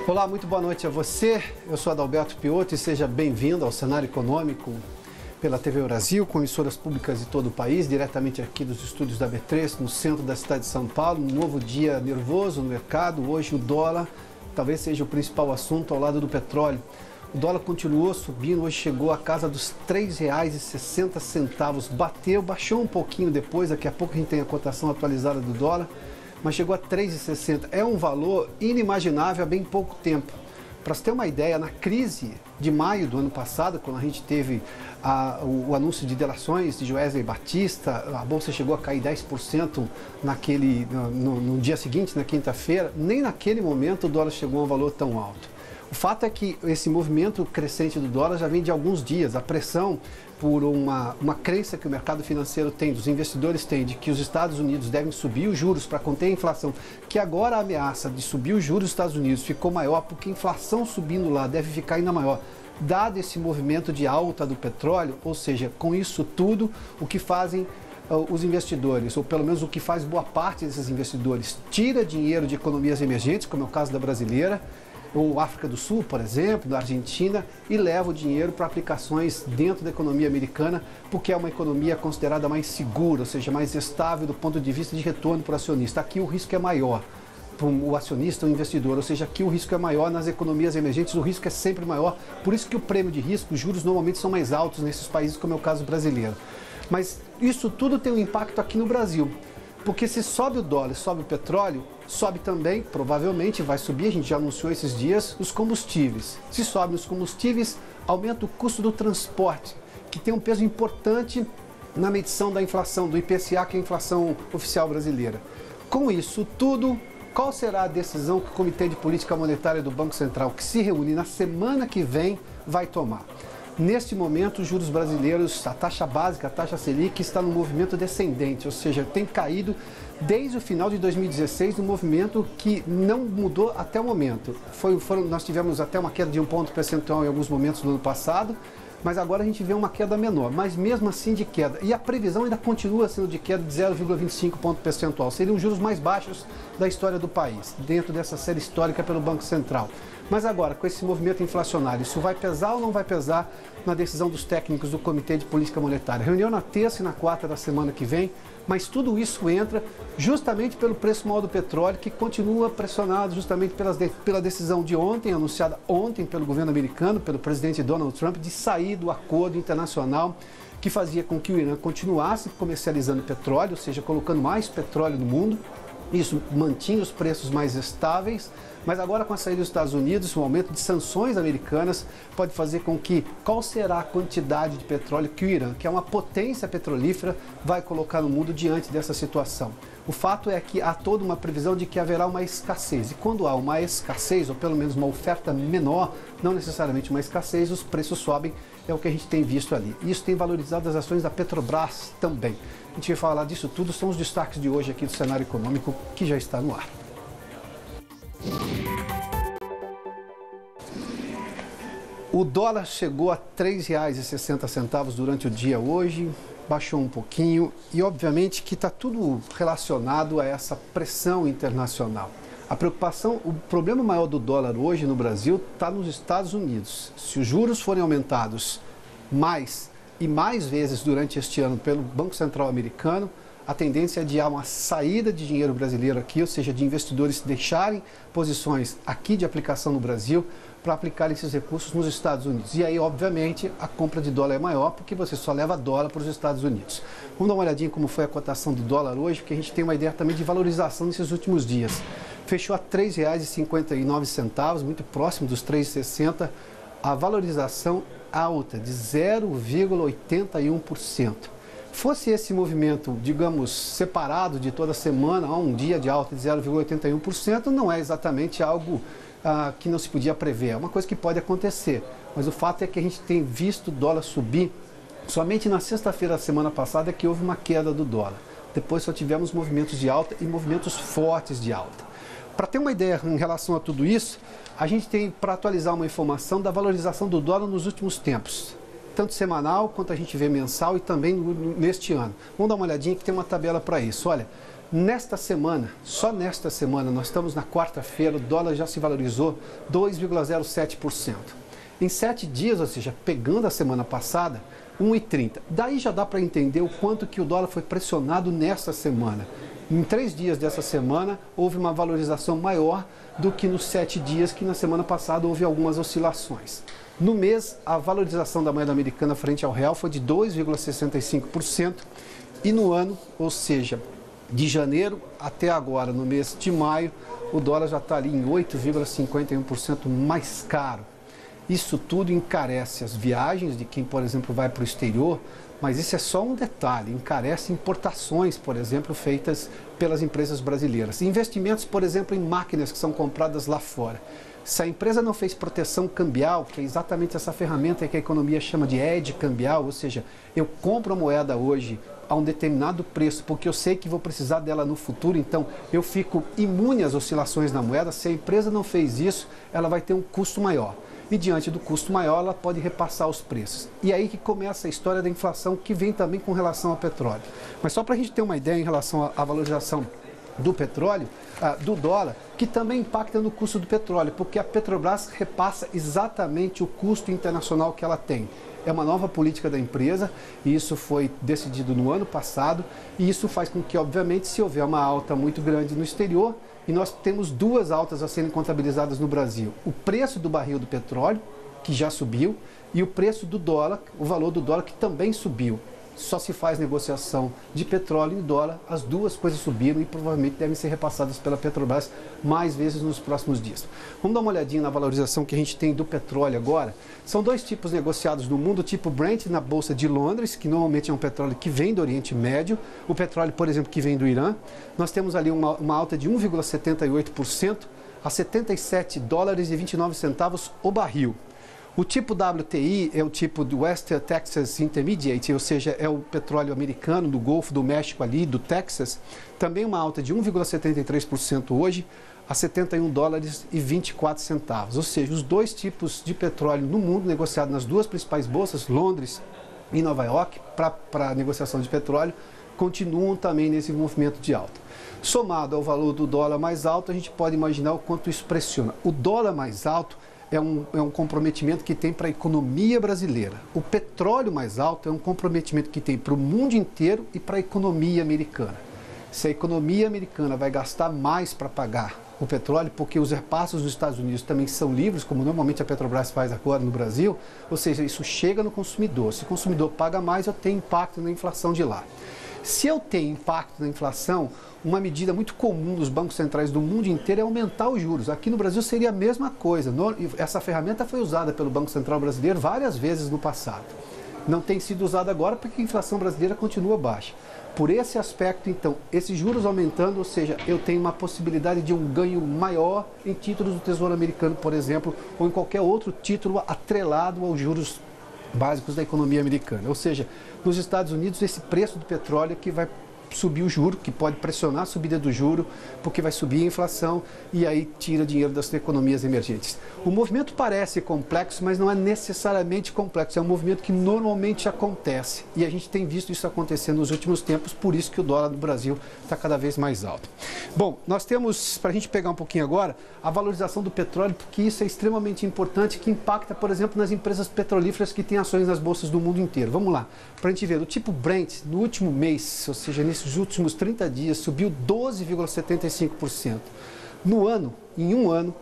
Olá, muito boa noite a você. Eu sou Adalberto Piotto e seja bem-vindo ao Cenário Econômico pela TV Brasil, com emissoras públicas de todo o país, diretamente aqui dos estúdios da B3, no centro da cidade de São Paulo. Um novo dia nervoso no mercado. Hoje o dólar talvez seja o principal assunto ao lado do petróleo. O dólar continuou subindo, hoje chegou à casa dos R$ 3,60. Baixou um pouquinho depois, daqui a pouco a gente tem a cotação atualizada do dólar, mas chegou a R$ 3,60. É um valor inimaginável há bem pouco tempo. Para você ter uma ideia, na crise de maio do ano passado, quando a gente teve o anúncio de delações de Joesley Batista, a bolsa chegou a cair 10% no dia seguinte, na quinta-feira, nem naquele momento o dólar chegou a um valor tão alto. O fato é que esse movimento crescente do dólar já vem de alguns dias. A pressão por uma crença que o mercado financeiro tem, dos investidores têm, de que os Estados Unidos devem subir os juros para conter a inflação, que agora a ameaça de subir os juros dos Estados Unidos ficou maior, porque a inflação subindo lá deve ficar ainda maior, dado esse movimento de alta do petróleo. Ou seja, com isso tudo, o que fazem os investidores, ou pelo menos o que faz boa parte desses investidores, tira dinheiro de economias emergentes, como é o caso da brasileira, ou África do Sul, por exemplo, da Argentina, e leva o dinheiro para aplicações dentro da economia americana, porque é uma economia considerada mais segura, ou seja, mais estável do ponto de vista de retorno para o acionista. Aqui o risco é maior para o acionista, o investidor, ou seja, aqui o risco é maior, nas economias emergentes o risco é sempre maior, por isso que o prêmio de risco, os juros normalmente são mais altos nesses países, como é o caso brasileiro. Mas isso tudo tem um impacto aqui no Brasil. Porque se sobe o dólar, sobe o petróleo, sobe também, provavelmente vai subir, a gente já anunciou esses dias, os combustíveis. Se sobe os combustíveis, aumenta o custo do transporte, que tem um peso importante na medição da inflação, do IPCA, que é a inflação oficial brasileira. Com isso tudo, qual será a decisão que o Comitê de Política Monetária do Banco Central, que se reúne na semana que vem, vai tomar? Neste momento, os juros brasileiros, a taxa básica, a taxa Selic, está no movimento descendente, ou seja, tem caído desde o final de 2016, um movimento que não mudou até o momento. Nós tivemos até uma queda de 1 ponto percentual em alguns momentos no ano passado, mas agora a gente vê uma queda menor, mas mesmo assim de queda. E a previsão ainda continua sendo de queda de 0,25 ponto percentual. Seriam os juros mais baixos da história do país, dentro dessa série histórica pelo Banco Central. Mas agora, com esse movimento inflacionário, isso vai pesar ou não vai pesar na decisão dos técnicos do Comitê de Política Monetária? Reunião na terça e na quarta da semana que vem, mas tudo isso entra justamente pelo preço maior do petróleo, que continua pressionado justamente pela decisão de ontem, anunciada ontem pelo governo americano, pelo presidente Donald Trump, de sair do acordo internacional que fazia com que o Irã continuasse comercializando petróleo, ou seja, colocando mais petróleo no mundo. Isso mantinha os preços mais estáveis, mas agora com a saída dos Estados Unidos, o aumento de sanções americanas pode fazer com que, qual será a quantidade de petróleo que o Irã, que é uma potência petrolífera, vai colocar no mundo diante dessa situação. O fato é que há toda uma previsão de que haverá uma escassez, e quando há uma escassez, ou pelo menos uma oferta menor, não necessariamente uma escassez, os preços sobem, é o que a gente tem visto ali. Isso tem valorizado as ações da Petrobras também. A gente vai falar disso tudo, são os destaques de hoje aqui do Cenário Econômico, que já está no ar. O dólar chegou a R$ 3,60 durante o dia hoje, baixou um pouquinho e obviamente que está tudo relacionado a essa pressão internacional. A preocupação, o problema maior do dólar hoje no Brasil está nos Estados Unidos. Se os juros forem aumentados mais e mais vezes durante este ano pelo Banco Central americano, a tendência é de há uma saída de dinheiro brasileiro aqui, ou seja, de investidores deixarem posições aqui de aplicação no Brasil para aplicar esses recursos nos Estados Unidos. E aí, obviamente, a compra de dólar é maior porque você só leva dólar para os Estados Unidos. Vamos dar uma olhadinha como foi a cotação do dólar hoje, porque a gente tem uma ideia também de valorização nesses últimos dias. Fechou a R$ 3,59, muito próximo dos R$ 3,60, a valorização alta de 0,81%. Fosse esse movimento, digamos, separado de toda semana, um dia de alta de 0,81%, não é exatamente algo que não se podia prever. É uma coisa que pode acontecer, mas o fato é que a gente tem visto o dólar subir. Somente na sexta-feira da semana passada é que houve uma queda do dólar. Depois só tivemos movimentos de alta e movimentos fortes de alta. Para ter uma ideia em relação a tudo isso, a gente tem para atualizar uma informação da valorização do dólar nos últimos tempos, tanto semanal quanto a gente vê mensal e também neste ano. Vamos dar uma olhadinha que tem uma tabela para isso. Olha, nesta semana, só nesta semana, nós estamos na quarta-feira, o dólar já se valorizou 2,07%. Em 7 dias, ou seja, pegando a semana passada, 1,30. Daí já dá para entender o quanto que o dólar foi pressionado nesta semana. Em 3 dias dessa semana, houve uma valorização maior do que nos 7 dias que na semana passada houve algumas oscilações. No mês, a valorização da moeda americana frente ao real foi de 2,65% e no ano, ou seja, de janeiro até agora, no mês de maio, o dólar já está ali em 8,51% mais caro. Isso tudo encarece as viagens de quem, por exemplo, vai para o exterior, mas isso é só um detalhe, encarece importações, por exemplo, feitas pelas empresas brasileiras. Investimentos, por exemplo, em máquinas que são compradas lá fora. Se a empresa não fez proteção cambial, que é exatamente essa ferramenta que a economia chama de hedge cambial, ou seja, eu compro a moeda hoje a um determinado preço, porque eu sei que vou precisar dela no futuro, então eu fico imune às oscilações na moeda. Se a empresa não fez isso, ela vai ter um custo maior. E diante do custo maior, ela pode repassar os preços. E aí que começa a história da inflação, que vem também com relação ao petróleo. Mas só para a gente ter uma ideia em relação à valorização do petróleo, do dólar, que também impacta no custo do petróleo, porque a Petrobras repassa exatamente o custo internacional que ela tem. É uma nova política da empresa, e isso foi decidido no ano passado, e isso faz com que, obviamente, se houver uma alta muito grande no exterior, e nós temos 2 altas a serem contabilizadas no Brasil. O preço do barril do petróleo, que já subiu, e o preço do dólar, o valor do dólar, que também subiu. Só se faz negociação de petróleo e dólar, as 2 coisas subiram e provavelmente devem ser repassadas pela Petrobras mais vezes nos próximos dias. Vamos dar uma olhadinha na valorização que a gente tem do petróleo agora. São 2 tipos negociados no mundo, o tipo Brent na Bolsa de Londres, que normalmente é um petróleo que vem do Oriente Médio, o petróleo, por exemplo, que vem do Irã. Nós temos ali uma alta de 1,78% a $77,29 o barril. O tipo WTI é o tipo do West Texas Intermediate, ou seja, é o petróleo americano do Golfo do México ali, do Texas, também uma alta de 1,73% hoje a $71,24. Ou seja, os 2 tipos de petróleo no mundo negociados nas 2 principais bolsas, Londres e Nova York, para a negociação de petróleo, continuam também nesse movimento de alta. Somado ao valor do dólar mais alto, a gente pode imaginar o quanto isso pressiona. O dólar mais alto é um comprometimento que tem para a economia brasileira. O petróleo mais alto é um comprometimento que tem para o mundo inteiro e para a economia americana. Se a economia americana vai gastar mais para pagar o petróleo, porque os repassos dos Estados Unidos também são livres, como normalmente a Petrobras faz agora no Brasil, ou seja, isso chega no consumidor. Se o consumidor paga mais, eu tenho impacto na inflação de lá. Se eu tenho impacto na inflação, uma medida muito comum dos bancos centrais do mundo inteiro é aumentar os juros. Aqui no Brasil seria a mesma coisa. Essa ferramenta foi usada pelo Banco Central brasileiro várias vezes no passado. Não tem sido usada agora porque a inflação brasileira continua baixa. Por esse aspecto, então, esses juros aumentando, ou seja, eu tenho uma possibilidade de um ganho maior em títulos do Tesouro Americano, por exemplo, ou em qualquer outro título atrelado aos juros básicos da economia americana. Ou seja, nos Estados Unidos, esse preço do petróleo que vai subir o juro, que pode pressionar a subida do juro, porque vai subir a inflação e aí tira dinheiro das economias emergentes. O movimento parece complexo, mas não é necessariamente complexo. É um movimento que normalmente acontece e a gente tem visto isso acontecer nos últimos tempos, por isso que o dólar do Brasil está cada vez mais alto. Bom, nós temos, para a gente pegar um pouquinho agora, a valorização do petróleo, porque isso é extremamente importante, que impacta, por exemplo, nas empresas petrolíferas que têm ações nas bolsas do mundo inteiro. Vamos lá, para a gente ver, o tipo Brent, no último mês, ou seja, nesses últimos 30 dias, subiu 12,75%. No ano, em um ano,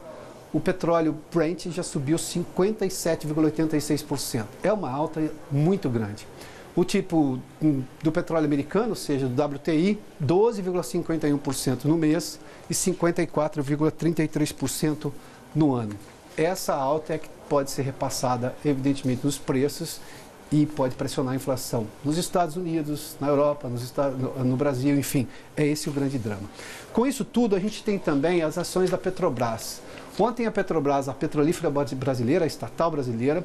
o petróleo Brent já subiu 57,86%. É uma alta muito grande. O tipo do petróleo americano, ou seja, do WTI, 12,51% no mês e 54,33% no ano. Essa alta é que pode ser repassada, evidentemente, nos preços e pode pressionar a inflação nos Estados Unidos, na Europa, no Brasil, enfim, é esse o grande drama. Com isso tudo, a gente tem também as ações da Petrobras. Ontem a Petrobras, a petrolífera brasileira, a estatal brasileira,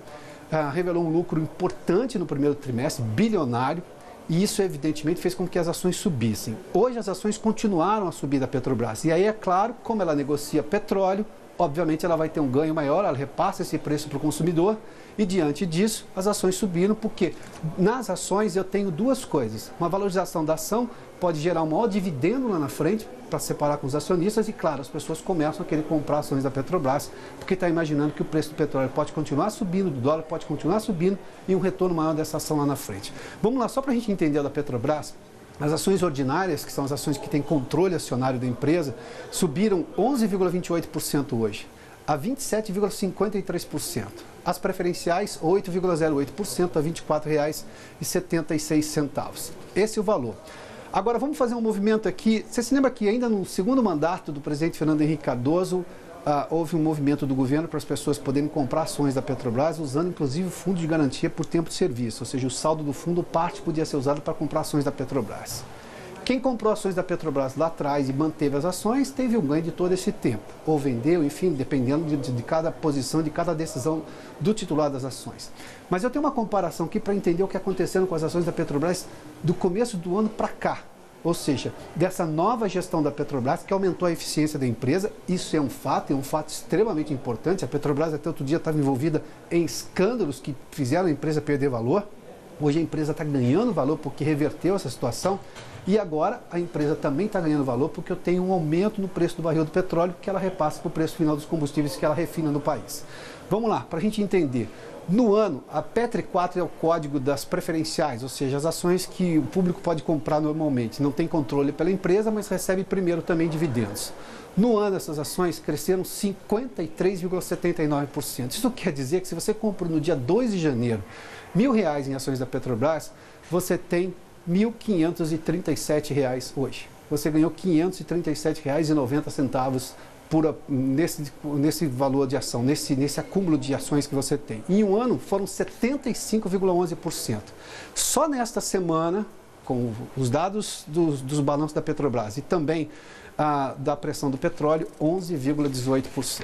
revelou um lucro importante no primeiro trimestre, bilionário, e isso evidentemente fez com que as ações subissem. Hoje as ações continuaram a subir da Petrobras, e aí é claro, como ela negocia petróleo, obviamente ela vai ter um ganho maior, ela repassa esse preço para o consumidor e diante disso as ações subiram, porque nas ações eu tenho duas coisas. Uma valorização da ação pode gerar um maior dividendo lá na frente para separar com os acionistas e, claro, as pessoas começam a querer comprar ações da Petrobras porque está imaginando que o preço do petróleo pode continuar subindo, do dólar pode continuar subindo e um retorno maior dessa ação lá na frente. Vamos lá, só para a gente entender da Petrobras. As ações ordinárias, que são as ações que têm controle acionário da empresa, subiram 11,28% hoje, a 27,53%. As preferenciais, 8,08%, a R$ 24,76. Esse é o valor. Agora, vamos fazer um movimento aqui. Você se lembra que ainda no segundo mandato do presidente Fernando Henrique Cardoso, houve um movimento do governo para as pessoas poderem comprar ações da Petrobras, usando inclusive o fundo de garantia por tempo de serviço, ou seja, o saldo do fundo, parte podia ser usado para comprar ações da Petrobras. Quem comprou ações da Petrobras lá atrás e manteve as ações, teve um ganho de todo esse tempo, ou vendeu, enfim, dependendo de cada posição, de cada decisão do titular das ações. Mas eu tenho uma comparação aqui para entender o que aconteceu com as ações da Petrobras do começo do ano para cá. Ou seja, dessa nova gestão da Petrobras que aumentou a eficiência da empresa. Isso é um fato extremamente importante. A Petrobras até outro dia estava envolvida em escândalos que fizeram a empresa perder valor. Hoje a empresa está ganhando valor porque reverteu essa situação e agora a empresa também está ganhando valor porque eu tenho um aumento no preço do barril do petróleo que ela repassa para o preço final dos combustíveis que ela refina no país. Vamos lá, para a gente entender. No ano, a Petri 4 é o código das preferenciais, ou seja, as ações que o público pode comprar normalmente. Não tem controle pela empresa, mas recebe primeiro também dividendos. No ano, essas ações cresceram 53,79%. Isso quer dizer que se você compra no dia 2 de janeiro R$ 1.000 em ações da Petrobras, você tem R$ 1.537 hoje. Você ganhou R$ 537,90 nesse valor de ação, nesse acúmulo de ações que você tem. Em um ano, foram 75,11%. Só nesta semana, com os dados dos balanços da Petrobras e também da pressão do petróleo, 11,18%.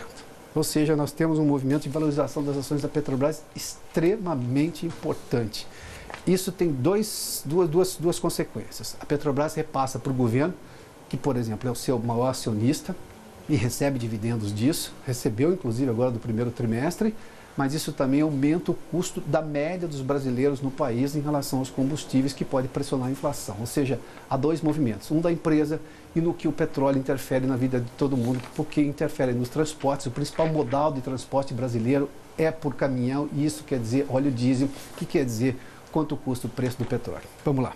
Ou seja, nós temos um movimento de valorização das ações da Petrobras extremamente importante. Isso tem duas consequências. A Petrobras repassa para o governo, que, por exemplo, é o seu maior acionista, e recebe dividendos disso, recebeu inclusive agora do primeiro trimestre, mas isso também aumenta o custo da média dos brasileiros no país em relação aos combustíveis, que pode pressionar a inflação. Ou seja, há dois movimentos, um da empresa e no que o petróleo interfere na vida de todo mundo, porque interfere nos transportes. O principal modal de transporte brasileiro é por caminhão e isso quer dizer óleo diesel, que quer dizer quanto custa o preço do petróleo. Vamos lá.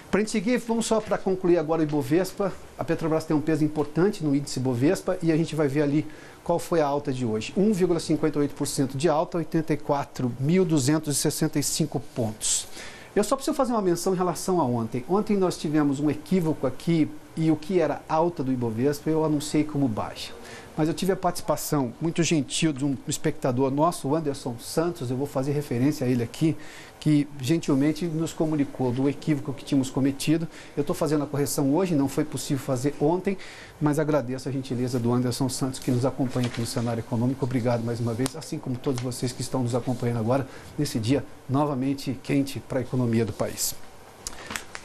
Para a gente seguir, vamos só para concluir agora o Ibovespa. A Petrobras tem um peso importante no índice Ibovespa e a gente vai ver ali qual foi a alta de hoje. 1,58% de alta, 84.265 pontos. Eu só preciso fazer uma menção em relação a ontem. Ontem nós tivemos um equívoco aqui e o que era alta do Ibovespa eu anunciei como baixa. Mas eu tive a participação muito gentil de um espectador nosso, o Anderson Santos, eu vou fazer referência a ele aqui, que gentilmente nos comunicou do equívoco que tínhamos cometido. Eu estou fazendo a correção hoje, não foi possível fazer ontem, mas agradeço a gentileza do Anderson Santos que nos acompanha aqui no cenário econômico. Obrigado mais uma vez, assim como todos vocês que estão nos acompanhando agora, nesse dia novamente quente para a economia do país.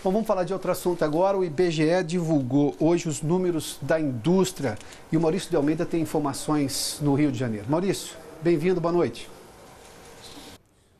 Bom, vamos falar de outro assunto agora. O IBGE divulgou hoje os números da indústria e o Maurício de Almeida tem informações no Rio de Janeiro. Maurício, bem-vindo, boa noite.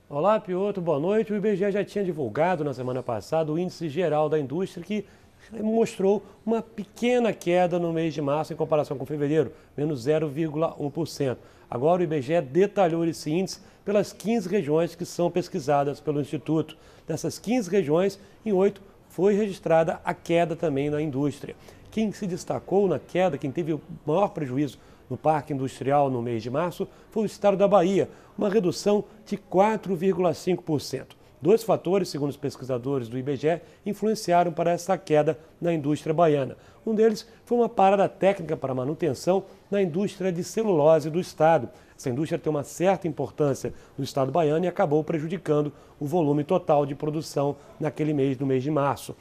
Olá, Piotr, boa noite. O IBGE já tinha divulgado na semana passada o índice geral da indústria que mostrou uma pequena queda no mês de março em comparação com fevereiro, menos 0,1%. Agora o IBGE detalhou esse índice pelas 15 regiões que são pesquisadas pelo Instituto. Dessas 15 regiões, em 8 foi registrada a queda também na indústria. Quem se destacou na queda, quem teve o maior prejuízo no parque industrial no mês de março, foi o estado da Bahia, uma redução de 4,5%. Dois fatores, segundo os pesquisadores do IBGE, influenciaram para essa queda na indústria baiana. Um deles foi uma parada técnica para manutenção na indústria de celulose do estado. Essa indústria tem uma certa importância no estado baiano e acabou prejudicando o volume total de produção naquele mês, no mês de março.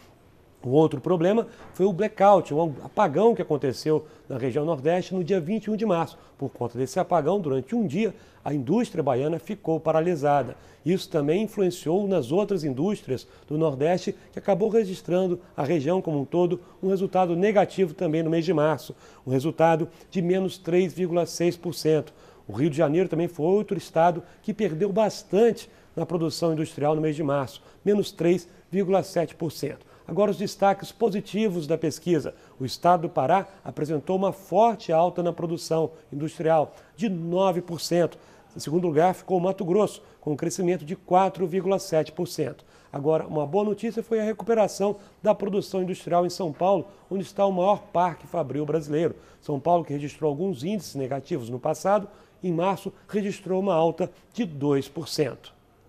O outro problema foi o blackout, um apagão que aconteceu na região Nordeste no dia 21 de março. Por conta desse apagão, durante um dia, a indústria baiana ficou paralisada. Isso também influenciou nas outras indústrias do Nordeste, que acabou registrando a região como um todo um resultado negativo também no mês de março, um resultado de menos 3,6%. O Rio de Janeiro também foi outro estado que perdeu bastante na produção industrial no mês de março, menos 3,7%. Agora, os destaques positivos da pesquisa. O estado do Pará apresentou uma forte alta na produção industrial, de 9%. Em segundo lugar, ficou o Mato Grosso, com um crescimento de 4,7%. Agora, uma boa notícia foi a recuperação da produção industrial em São Paulo, onde está o maior parque fabril brasileiro. São Paulo, que registrou alguns índices negativos no passado, em março registrou uma alta de 2%.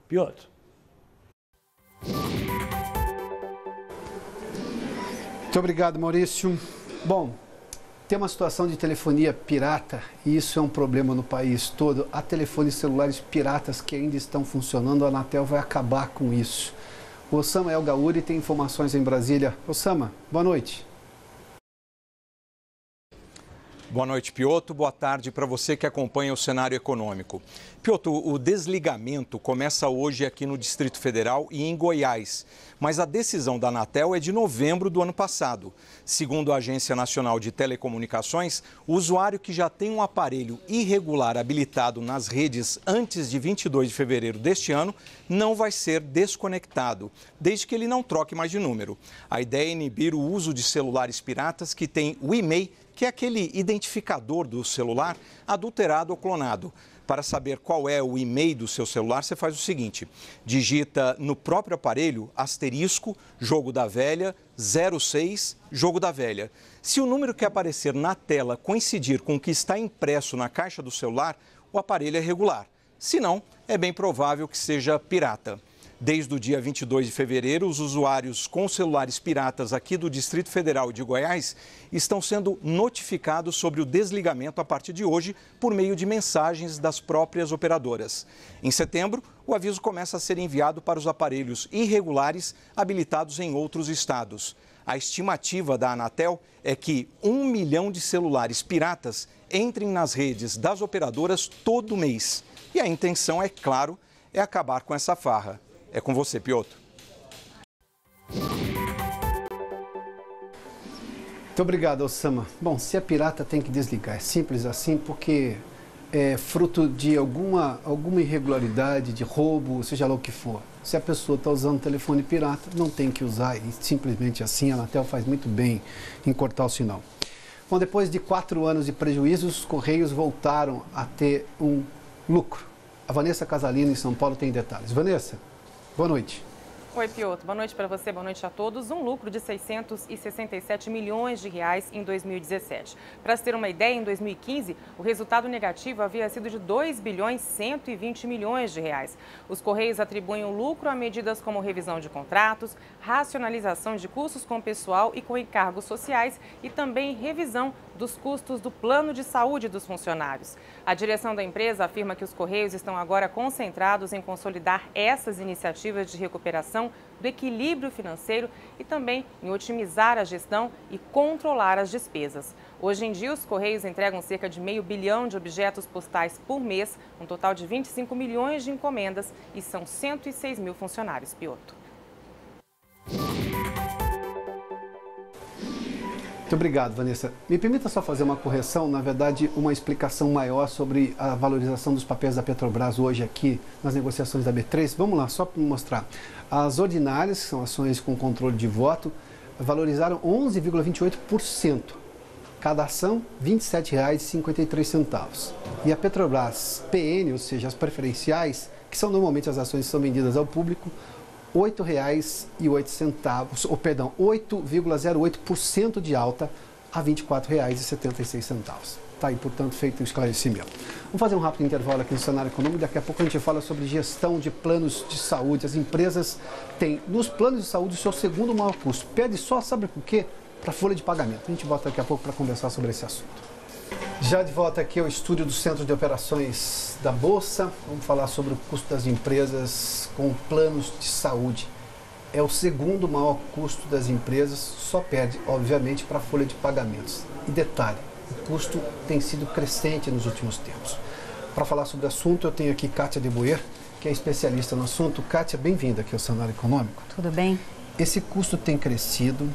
Piotr. Muito obrigado, Maurício. Bom, tem uma situação de telefonia pirata e isso é um problema no país todo. Há telefones celulares piratas que ainda estão funcionando, a Anatel vai acabar com isso. O Osama El Gauri tem informações em Brasília. Osama, boa noite. Boa noite, Piotr. Boa tarde para você que acompanha o cenário econômico. Piotr, o desligamento começa hoje aqui no Distrito Federal e em Goiás, mas a decisão da Anatel é de novembro do ano passado. Segundo a Agência Nacional de Telecomunicações, o usuário que já tem um aparelho irregular habilitado nas redes antes de 22 de fevereiro deste ano não vai ser desconectado, desde que ele não troque mais de número. A ideia é inibir o uso de celulares piratas que têm o e-mail, que é aquele identificador do celular adulterado ou clonado. Para saber qual é o e-mail do seu celular, você faz o seguinte: digita no próprio aparelho asterisco, jogo da velha, 06, jogo da velha. Se o número que aparecer na tela coincidir com o que está impresso na caixa do celular, o aparelho é regular. Se não, é bem provável que seja pirata. Desde o dia 22 de fevereiro, os usuários com celulares piratas aqui do Distrito Federal e de Goiás estão sendo notificados sobre o desligamento a partir de hoje por meio de mensagens das próprias operadoras. Em setembro, o aviso começa a ser enviado para os aparelhos irregulares habilitados em outros estados. A estimativa da Anatel é que 1 milhão de celulares piratas entrem nas redes das operadoras todo mês. E a intenção, é claro, é acabar com essa farra. É com você, Piotr. Muito obrigado, Osama. Bom, se é pirata tem que desligar. É simples assim, porque é fruto de alguma irregularidade, de roubo, seja lá o que for. Se a pessoa está usando telefone pirata, não tem que usar. E simplesmente assim, a Anatel faz muito bem em cortar o sinal. Bom, depois de 4 anos de prejuízos, os Correios voltaram a ter um lucro. A Vanessa Casalino, em São Paulo, tem detalhes. Vanessa? Boa noite. Oi, Piotr. Boa noite para você, boa noite a todos. Um lucro de 667 milhões de reais em 2017. Para se ter uma ideia, em 2015, o resultado negativo havia sido de 2 bilhões 120 milhões de reais. Os Correios atribuem o lucro a medidas como revisão de contratos, racionalização de custos com pessoal e com encargos sociais e também revisão dos custos do plano de saúde dos funcionários. A direção da empresa afirma que os Correios estão agora concentrados em consolidar essas iniciativas de recuperação do equilíbrio financeiro e também em otimizar a gestão e controlar as despesas. Hoje em dia, os Correios entregam cerca de meio bilhão de objetos postais por mês, um total de 25 milhões de encomendas e são 106 mil funcionários, Piotr. Muito obrigado, Vanessa. Me permita só fazer uma correção, na verdade, uma explicação maior sobre a valorização dos papéis da Petrobras hoje aqui nas negociações da B3. Vamos lá, só para mostrar. As ordinárias, que são ações com controle de voto, valorizaram 11,28%. Cada ação, R$ 27,53. E a Petrobras PN, ou seja, as preferenciais, que são normalmente as ações que são vendidas ao público, R$ 8,08, ou perdão, 8,08% de alta a R$ 24,76. Está aí, portanto, feito o esclarecimento. Vamos fazer um rápido intervalo aqui no cenário econômico. Daqui a pouco a gente fala sobre gestão de planos de saúde. As empresas têm, nos planos de saúde, o seu segundo maior custo. Perde só, sabe por quê? Para a folha de pagamento. A gente volta daqui a pouco para conversar sobre esse assunto. Já de volta aqui ao estúdio do Centro de Operações da Bolsa. Vamos falar sobre o custo das empresas com planos de saúde. é o segundo maior custo das empresas, só perde, obviamente, para a folha de pagamentos. E detalhe, o custo tem sido crescente nos últimos tempos. Para falar sobre o assunto, eu tenho aqui Kátia de Boer, que é especialista no assunto. Kátia, bem-vinda aqui ao Cenário Econômico. Tudo bem? Esse custo tem crescido.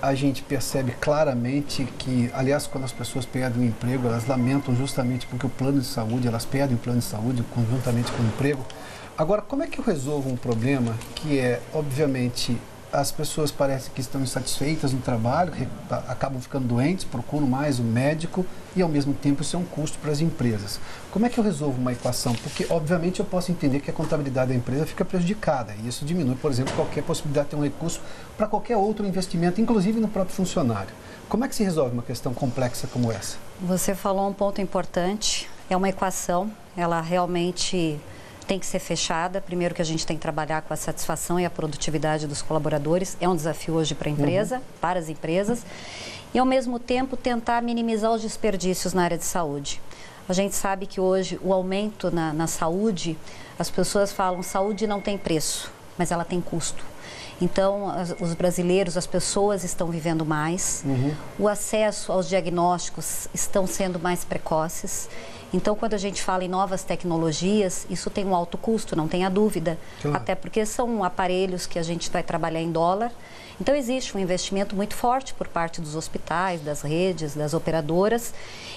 A gente percebe claramente que, aliás, quando as pessoas perdem o emprego, elas lamentam justamente porque o plano de saúde, elas perdem o plano de saúde conjuntamente com o emprego. Agora, como é que eu resolvo um problema que é, obviamente, as pessoas parecem que estão insatisfeitas no trabalho, acabam ficando doentes, procuram mais um médico e, ao mesmo tempo, isso é um custo para as empresas. Como é que eu resolvo uma equação? Porque, obviamente, eu posso entender que a contabilidade da empresa fica prejudicada e isso diminui, por exemplo, qualquer possibilidade de ter um recurso para qualquer outro investimento, inclusive no próprio funcionário. Como é que se resolve uma questão complexa como essa? Você falou um ponto importante, é uma equação, ela realmente tem que ser fechada. Primeiro que a gente tem que trabalhar com a satisfação e a produtividade dos colaboradores. É um desafio hoje para a empresa, para as empresas. E, ao mesmo tempo, tentar minimizar os desperdícios na área de saúde. A gente sabe que hoje o aumento na saúde, as pessoas falam saúde não tem preço, mas ela tem custo. Então, os brasileiros, as pessoas estão vivendo mais, o acesso aos diagnósticos estão sendo mais precoces. Então, quando a gente fala em novas tecnologias, isso tem um alto custo, não tenha dúvida. Claro. Até porque são aparelhos que a gente vai trabalhar em dólar. Então, existe um investimento muito forte por parte dos hospitais, das redes, das operadoras.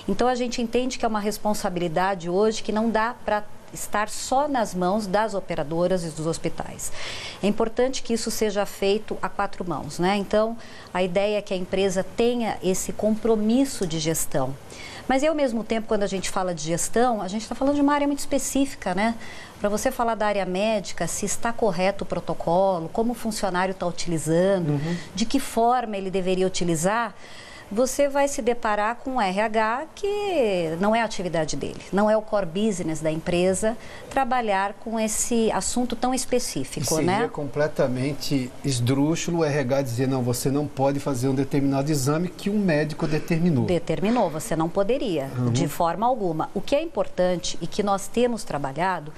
Então, a gente entende que é uma responsabilidade hoje que não dá para estar só nas mãos das operadoras e dos hospitais. É importante que isso seja feito a 4 mãos, né? Então, a ideia é que a empresa tenha esse compromisso de gestão. Mas, ao mesmo tempo, quando a gente fala de gestão, a gente está falando de uma área muito específica, né? Para você falar da área médica, se está correto o protocolo, como o funcionário está utilizando, de que forma ele deveria utilizar, você vai se deparar com um RH que não é a atividade dele, não é o core business da empresa trabalhar com esse assunto tão específico, seria, né? Seria completamente esdrúxulo o RH dizer, não, você não pode fazer um determinado exame que um médico determinou. Determinou, você não poderia, de forma alguma. O que é importante e que nós temos trabalhado,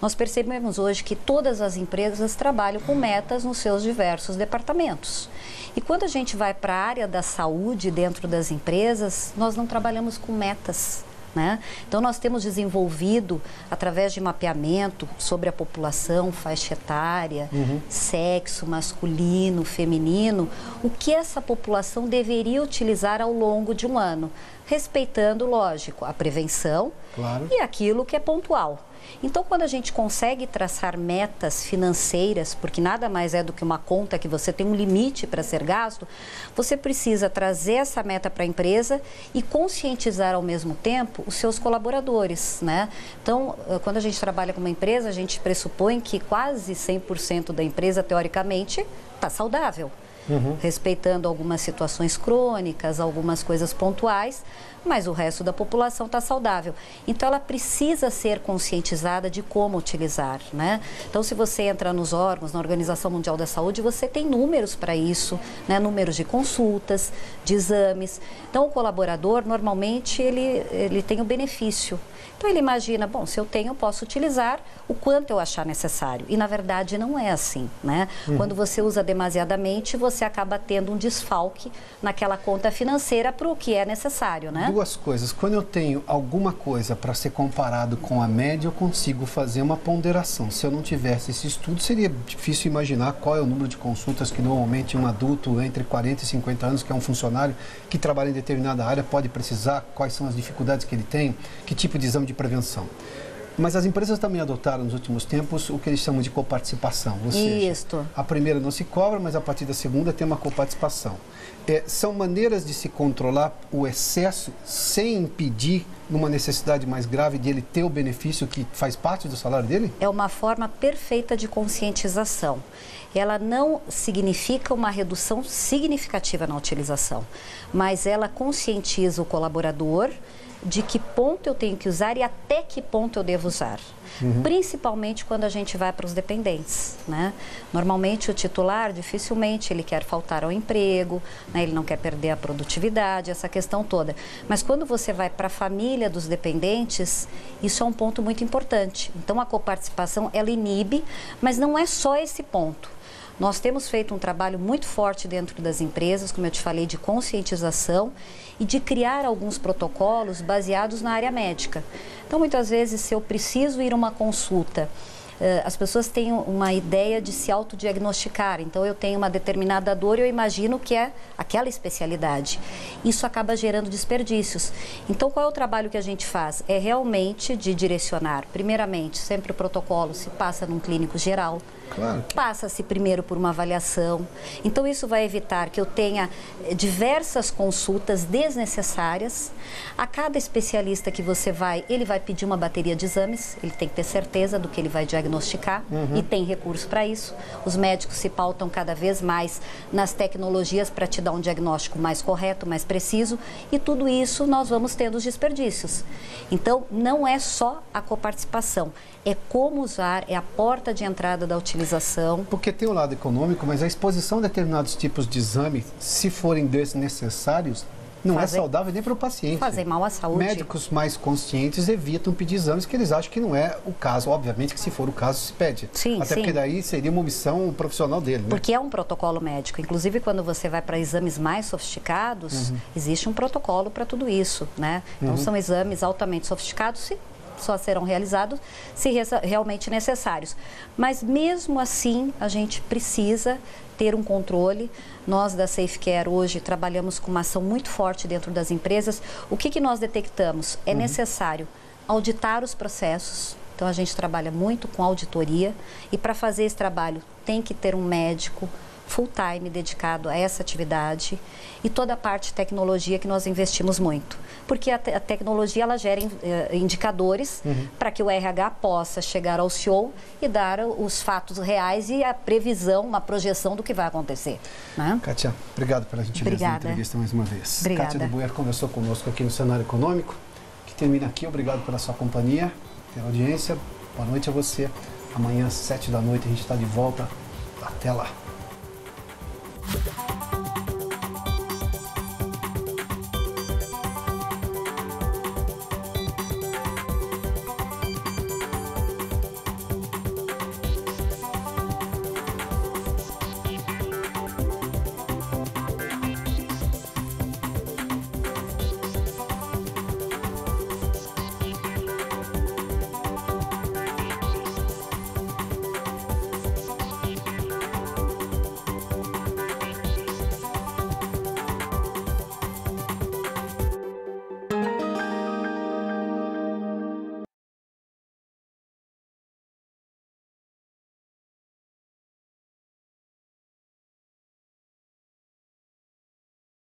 nós percebemos hoje que todas as empresas trabalham com metas nos seus diversos departamentos. E quando a gente vai para a área da saúde dentro das empresas, nós não trabalhamos com metas, né? Então, nós temos desenvolvido, através de mapeamento sobre a população, faixa etária, sexo, masculino, feminino, o que essa população deveria utilizar ao longo de um ano, respeitando, lógico, a prevenção e aquilo que é pontual. Então, quando a gente consegue traçar metas financeiras, porque nada mais é do que uma conta que você tem um limite para ser gasto, você precisa trazer essa meta para a empresa e conscientizar ao mesmo tempo os seus colaboradores, né? Então, quando a gente trabalha com uma empresa, a gente pressupõe que quase 100% da empresa, teoricamente, está saudável. Respeitando algumas situações crônicas, algumas coisas pontuais, mas o resto da população está saudável. Então, ela precisa ser conscientizada de como utilizar, né? Então, se você entra nos órgãos, na Organização Mundial da Saúde, você tem números para isso, né? Números de consultas, de exames. Então, o colaborador, normalmente, ele tem o benefício. Então, ele imagina, bom, se eu tenho, eu posso utilizar o quanto eu achar necessário. E, na verdade, não é assim, né? Quando você usa demasiadamente, você acaba tendo um desfalque naquela conta financeira para o que é necessário, né? Duas coisas. Quando eu tenho alguma coisa para ser comparado com a média, eu consigo fazer uma ponderação. Se eu não tivesse esse estudo, seria difícil imaginar qual é o número de consultas que normalmente um adulto entre 40 e 50 anos, que é um funcionário que trabalha em determinada área, pode precisar, quais são as dificuldades que ele tem, que tipo de exame de prevenção. Mas as empresas também adotaram nos últimos tempos o que eles chamam de coparticipação. Ou seja, a primeira não se cobra, mas a partir da segunda tem uma coparticipação. São maneiras de se controlar o excesso sem impedir, numa necessidade mais grave, de ele ter o benefício que faz parte do salário dele? É uma forma perfeita de conscientização. Ela não significa uma redução significativa na utilização, mas ela conscientiza o colaborador de que ponto eu tenho que usar e até que ponto eu devo usar. Principalmente quando a gente vai para os dependentes, né? Normalmente o titular, dificilmente ele quer faltar ao emprego, né? Ele não quer perder a produtividade, essa questão toda. Mas quando você vai para a família dos dependentes, isso é um ponto muito importante. Então a coparticipação, ela inibe, mas não é só esse ponto. Nós temos feito um trabalho muito forte dentro das empresas, como eu te falei, de conscientização e de criar alguns protocolos baseados na área médica. Então, muitas vezes, se eu preciso ir a uma consulta, as pessoas têm uma ideia de se autodiagnosticar. Então, eu tenho uma determinada dor e eu imagino que é aquela especialidade. Isso acaba gerando desperdícios. Então, qual é o trabalho que a gente faz? É realmente de direcionar. Primeiramente, sempre o protocolo se passa num clínico geral. Claro. Passa-se primeiro por uma avaliação. Então, isso vai evitar que eu tenha diversas consultas desnecessárias. A cada especialista que você vai, ele vai pedir uma bateria de exames, ele tem que ter certeza do que ele vai diagnosticar e tem recurso para isso. Os médicos se pautam cada vez mais nas tecnologias para te dar um diagnóstico mais correto, mais preciso, e tudo isso nós vamos tendo os desperdícios. Então, não é só a coparticipação, é como usar, é a porta de entrada da utilização. Porque tem o lado econômico, mas a exposição a determinados tipos de exame, se forem desnecessários, não é saudável nem para o paciente. Fazem mal à saúde. Médicos mais conscientes evitam pedir exames que eles acham que não é o caso. Obviamente que se for o caso, se pede. Sim, até porque daí seria uma omissão profissional dele, né? Porque é um protocolo médico. Inclusive, quando você vai para exames mais sofisticados, existe um protocolo para tudo isso, né? Então, são exames altamente sofisticados e só serão realizados se realmente necessários. Mas, mesmo assim, a gente precisa ter um controle. Nós da SafeCare hoje trabalhamos com uma ação muito forte dentro das empresas. O que nós detectamos? É necessário auditar os processos. Então, a gente trabalha muito com auditoria e para fazer esse trabalho tem que ter um médico full-time dedicado a essa atividade e toda a parte de tecnologia que nós investimos muito. Porque a tecnologia ela gera indicadores para que o RH possa chegar ao CEO e dar os fatos reais e a previsão, uma projeção do que vai acontecer. Né? Kátia, obrigado pela gentileza da entrevista mais uma vez. Obrigada. Kátia de Buer conversou conosco aqui no Cenário Econômico, que termina aqui. Obrigado pela sua companhia, pela audiência. Boa noite a você. Amanhã às 7 da noite a gente está de volta. Até lá.